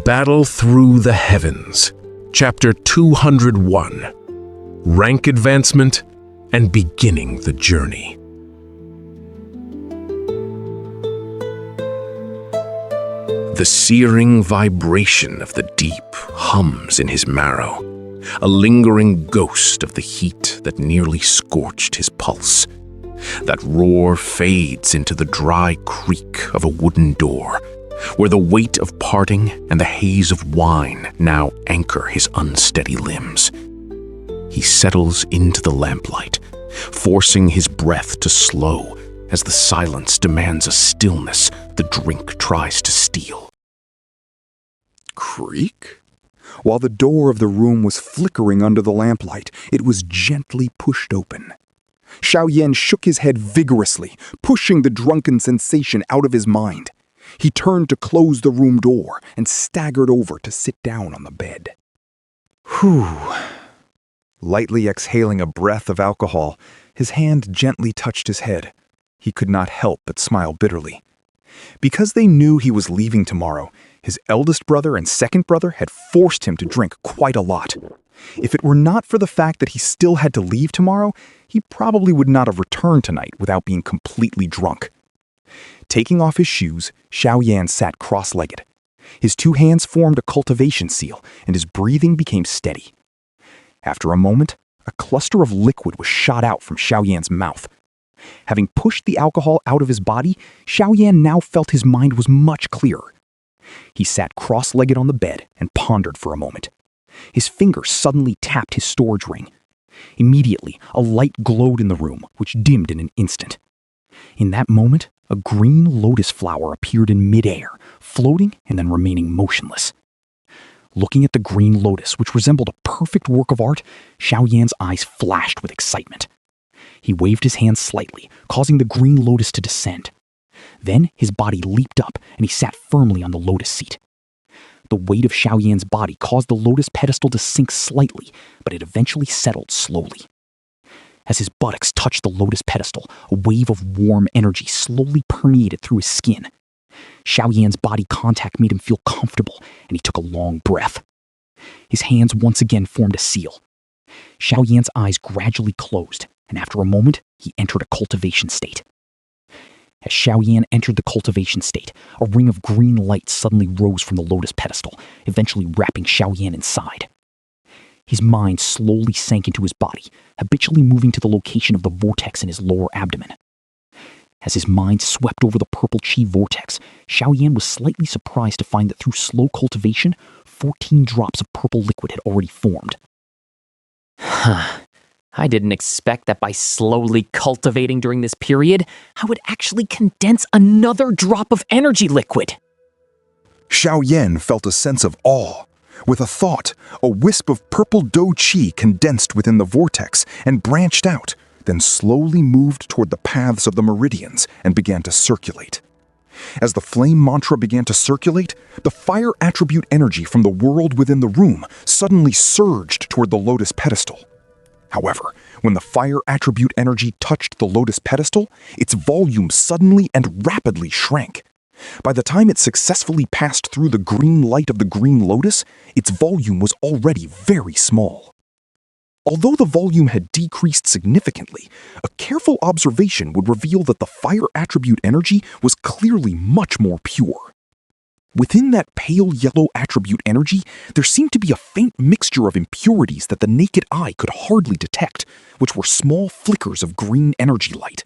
Battle Through the Heavens, Chapter 201, Rank Advancement and Beginning the Journey. The searing vibration of the deep hums in his marrow, a lingering ghost of the heat that nearly scorched his pulse. That roar fades into the dry creak of a wooden door, where the weight of parting and the haze of wine now anchor his unsteady limbs. He settles into the lamplight, forcing his breath to slow as the silence demands a stillness the drink tries to steal. Creak? While the door of the room was flickering under the lamplight, it was gently pushed open. Xiaoyan shook his head vigorously, pushing the drunken sensation out of his mind. He turned to close the room door and staggered over to sit down on the bed. Whew. Lightly exhaling a breath of alcohol, his hand gently touched his head. He could not help but smile bitterly. Because they knew he was leaving tomorrow, his eldest brother and second brother had forced him to drink quite a lot. If it were not for the fact that he still had to leave tomorrow, he probably would not have returned tonight without being completely drunk. Taking off his shoes, Xiaoyan sat cross-legged. His two hands formed a cultivation seal, and his breathing became steady. After a moment, a cluster of liquid was shot out from Xiaoyan's mouth. Having pushed the alcohol out of his body, Xiaoyan now felt his mind was much clearer. He sat cross-legged on the bed and pondered for a moment. His fingers suddenly tapped his storage ring. Immediately, a light glowed in the room, which dimmed in an instant. In that moment, a green lotus flower appeared in midair, floating and then remaining motionless. Looking at the green lotus, which resembled a perfect work of art, Xiaoyan's eyes flashed with excitement. He waved his hand slightly, causing the green lotus to descend. Then his body leaped up, and he sat firmly on the lotus seat. The weight of Xiaoyan's body caused the lotus pedestal to sink slightly, but it eventually settled slowly. As his buttocks touched the lotus pedestal, a wave of warm energy slowly permeated through his skin. Xiaoyan's body contact made him feel comfortable, and he took a long breath. His hands once again formed a seal. Xiaoyan's eyes gradually closed, and after a moment, he entered a cultivation state. As Xiaoyan entered the cultivation state, a ring of green light suddenly rose from the lotus pedestal, eventually wrapping Xiaoyan inside. His mind slowly sank into his body, habitually moving to the location of the vortex in his lower abdomen. As his mind swept over the purple chi vortex, Xiaoyan was slightly surprised to find that through slow cultivation, 14 drops of purple liquid had already formed. I didn't expect that by slowly cultivating during this period, I would actually condense another drop of energy liquid. Xiaoyan felt a sense of awe. With a thought, a wisp of purple dou qi condensed within the vortex and branched out, then slowly moved toward the paths of the meridians and began to circulate. As the flame mantra began to circulate, the fire attribute energy from the world within the room suddenly surged toward the lotus pedestal. However, when the fire attribute energy touched the lotus pedestal, its volume suddenly and rapidly shrank. By the time it successfully passed through the green light of the green lotus, its volume was already very small. Although the volume had decreased significantly, a careful observation would reveal that the fire attribute energy was clearly much more pure. Within that pale yellow attribute energy, there seemed to be a faint mixture of impurities that the naked eye could hardly detect, which were small flickers of green energy light.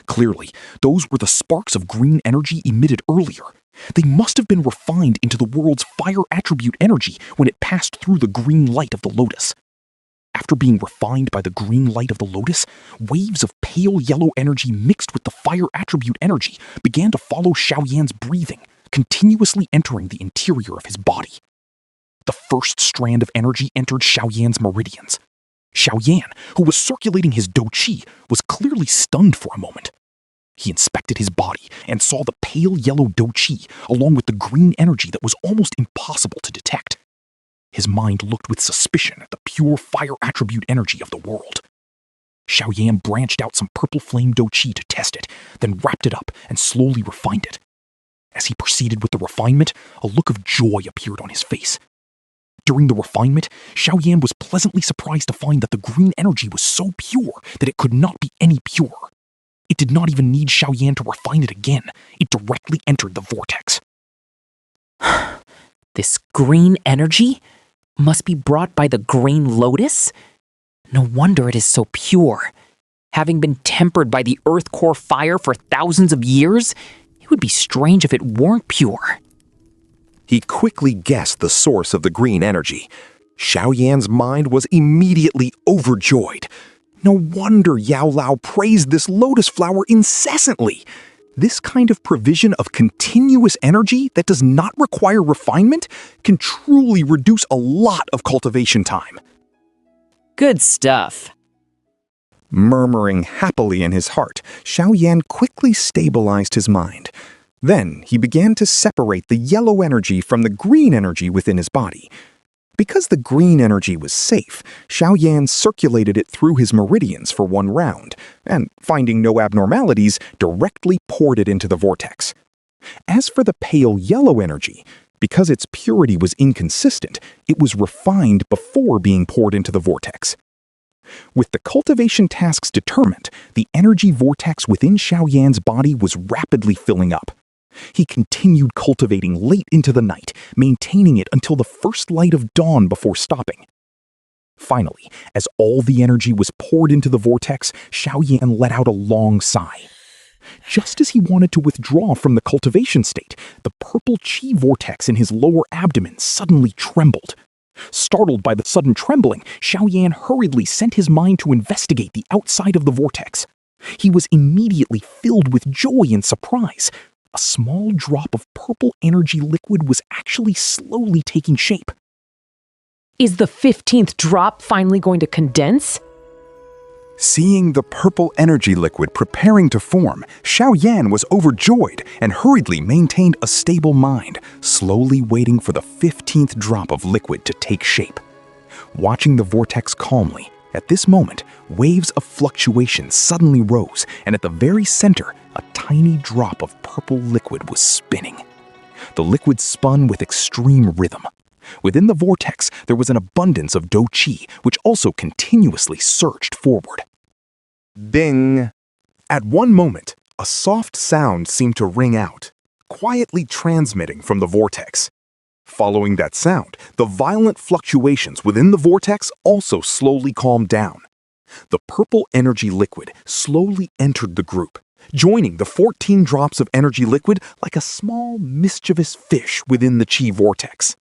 Clearly, those were the sparks of green energy emitted earlier. They must have been refined into the world's fire attribute energy when it passed through the green light of the lotus. After being refined by the green light of the lotus, waves of pale yellow energy mixed with the fire attribute energy began to follow Xiaoyan's breathing, continuously entering the interior of his body. The first strand of energy entered Xiaoyan's meridians. Xiaoyan, who was circulating his dou qi, was clearly stunned for a moment. He inspected his body and saw the pale yellow dou qi along with the green energy that was almost impossible to detect. His mind looked with suspicion at the pure fire attribute energy of the world. Xiaoyan branched out some purple flame dou qi to test it, then wrapped it up and slowly refined it. As he proceeded with the refinement, a look of joy appeared on his face. During the refinement, Xiaoyan was pleasantly surprised to find that the green energy was so pure that it could not be any purer. It did not even need Xiaoyan to refine it again. It directly entered the vortex. This green energy must be brought by the green lotus? No wonder it is so pure. Having been tempered by the earth core fire for thousands of years, it would be strange if it weren't pure. He quickly guessed the source of the green energy. Xiaoyan's mind was immediately overjoyed. No wonder Yao Lao praised this lotus flower incessantly. This kind of provision of continuous energy that does not require refinement can truly reduce a lot of cultivation time. Good stuff. Murmuring happily in his heart, Xiaoyan quickly stabilized his mind. Then he began to separate the yellow energy from the green energy within his body. Because the green energy was safe, Xiaoyan circulated it through his meridians for one round, and, finding no abnormalities, directly poured it into the vortex. As for the pale yellow energy, because its purity was inconsistent, it was refined before being poured into the vortex. With the cultivation tasks determined, the energy vortex within Xiaoyan's body was rapidly filling up. He continued cultivating late into the night, maintaining it until the first light of dawn before stopping. Finally, as all the energy was poured into the vortex, Xiaoyan let out a long sigh. Just as he wanted to withdraw from the cultivation state, the purple chi vortex in his lower abdomen suddenly trembled. Startled by the sudden trembling, Xiaoyan hurriedly sent his mind to investigate the outside of the vortex. He was immediately filled with joy and surprise. A small drop of purple energy liquid was actually slowly taking shape. Is the 15th drop finally going to condense? Seeing the purple energy liquid preparing to form, Xiaoyan was overjoyed and hurriedly maintained a stable mind, slowly waiting for the 15th drop of liquid to take shape. Watching the vortex calmly, at this moment, waves of fluctuation suddenly rose, and at the very center, a tiny drop of purple liquid was spinning. The liquid spun with extreme rhythm. Within the vortex, there was an abundance of dou qi, which also continuously surged forward. Ding! At one moment, a soft sound seemed to ring out, quietly transmitting from the vortex. Following that sound, the violent fluctuations within the vortex also slowly calmed down. The purple energy liquid slowly entered the group, joining the 14 drops of energy liquid like a small, mischievous fish within the chi vortex.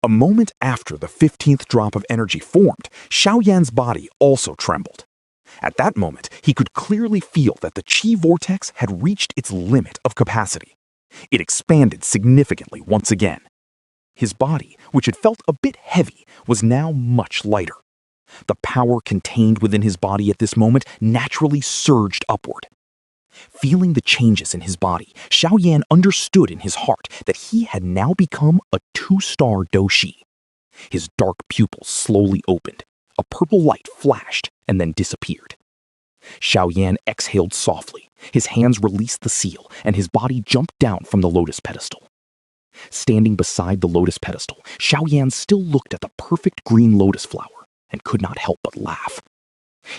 A moment after the 15th drop of energy formed, Xiaoyan's body also trembled. At that moment, he could clearly feel that the chi vortex had reached its limit of capacity. It expanded significantly once again. His body, which had felt a bit heavy, was now much lighter. The power contained within his body at this moment naturally surged upward. Feeling the changes in his body, Xiaoyan understood in his heart that he had now become a 2-star doshi. His dark pupils slowly opened. A purple light flashed and then disappeared. Xiaoyan exhaled softly. His hands released the seal, and his body jumped down from the lotus pedestal. Standing beside the lotus pedestal, Xiaoyan still looked at the perfect green lotus flower and could not help but laugh.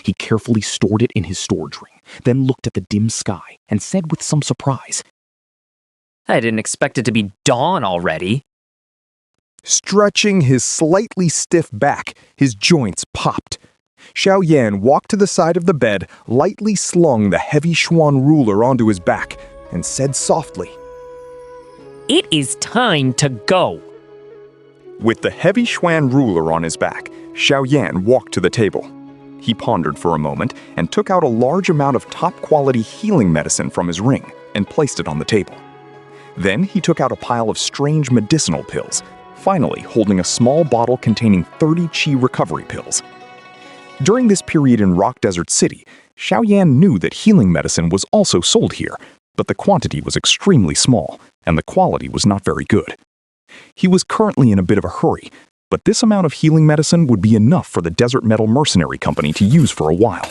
He carefully stored it in his storage ring, then looked at the dim sky and said with some surprise, I didn't expect it to be dawn already. Stretching his slightly stiff back, his joints popped. Xiaoyan walked to the side of the bed, lightly slung the heavy Xuan ruler onto his back, and said softly, It is time to go. With the heavy Xuan ruler on his back, Xiaoyan walked to the table. He pondered for a moment and took out a large amount of top-quality healing medicine from his ring and placed it on the table. Then he took out a pile of strange medicinal pills, finally holding a small bottle containing 30 qi recovery pills. During this period in Rock Desert City, Xiaoyan knew that healing medicine was also sold here, but the quantity was extremely small, and the quality was not very good. He was currently in a bit of a hurry, but this amount of healing medicine would be enough for the Desert Metal Mercenary Company to use for a while.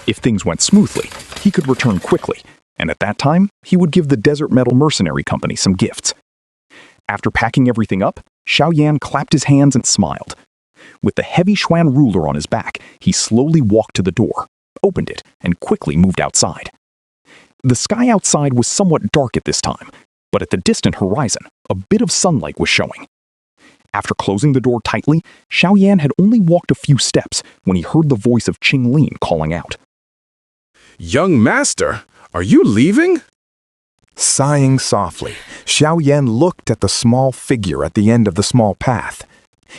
If things went smoothly, he could return quickly, and at that time, he would give the Desert Metal Mercenary Company some gifts. After packing everything up, Xiaoyan clapped his hands and smiled. With the heavy Xuan ruler on his back, he slowly walked to the door, opened it, and quickly moved outside. The sky outside was somewhat dark at this time, but at the distant horizon, a bit of sunlight was showing. After closing the door tightly, Xiaoyan had only walked a few steps when he heard the voice of Qinglin calling out. Young master, are you leaving? Sighing softly, Xiaoyan looked at the small figure at the end of the small path.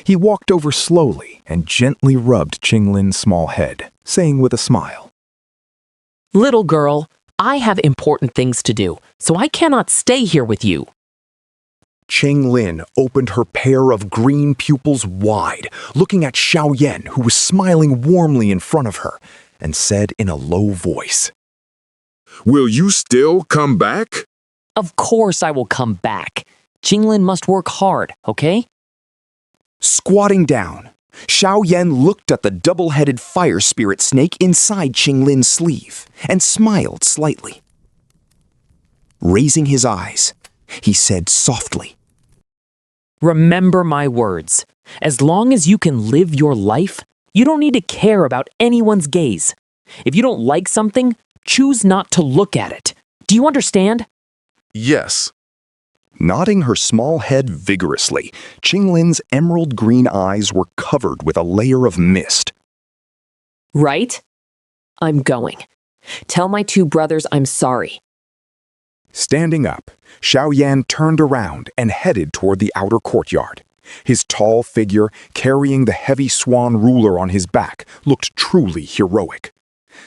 He walked over slowly and gently rubbed Qinglin's small head, saying with a smile, Little girl, I have important things to do, so I cannot stay here with you. Qinglin opened her pair of green pupils wide, looking at Xiaoyan, who was smiling warmly in front of her, and said in a low voice, Will you still come back? Of course I will come back. Qinglin must work hard, okay? Squatting down, Xiaoyan looked at the double-headed fire spirit snake inside Qinglin's sleeve and smiled slightly. Raising his eyes, he said softly, Remember my words. As long as you can live your life, you don't need to care about anyone's gaze. If you don't like something, choose not to look at it. Do you understand? Yes. Nodding her small head vigorously, Qinglin's emerald green eyes were covered with a layer of mist. Right? I'm going. Tell my two brothers I'm sorry. Standing up, Xiaoyan turned around and headed toward the outer courtyard. His tall figure, carrying the heavy swan ruler on his back, looked truly heroic.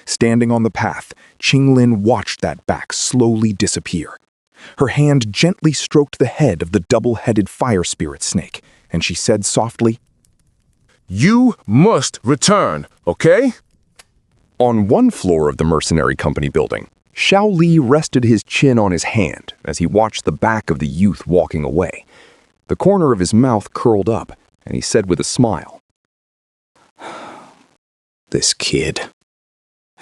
Standing on the path, Qinglin watched that back slowly disappear. Her hand gently stroked the head of the double-headed fire spirit snake, and she said softly, You must return, okay? On one floor of the mercenary company building, Xiao Li rested his chin on his hand as he watched the back of the youth walking away. The corner of his mouth curled up, and he said with a smile, This kid,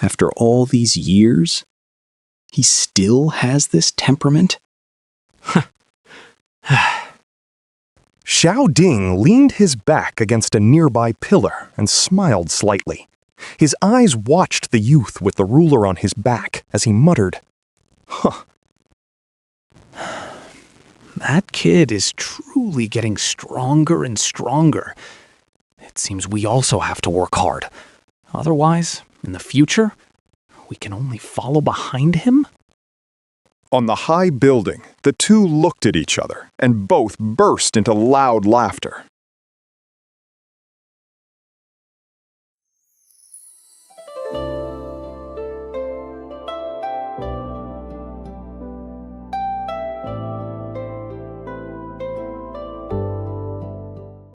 after all these years, he still has this temperament? Xiao Ding leaned his back against a nearby pillar and smiled slightly. His eyes watched the youth with the ruler on his back as he muttered, That kid is truly getting stronger and stronger. It seems we also have to work hard. Otherwise, in the future, we can only follow behind him? On the high building, the two looked at each other and both burst into loud laughter.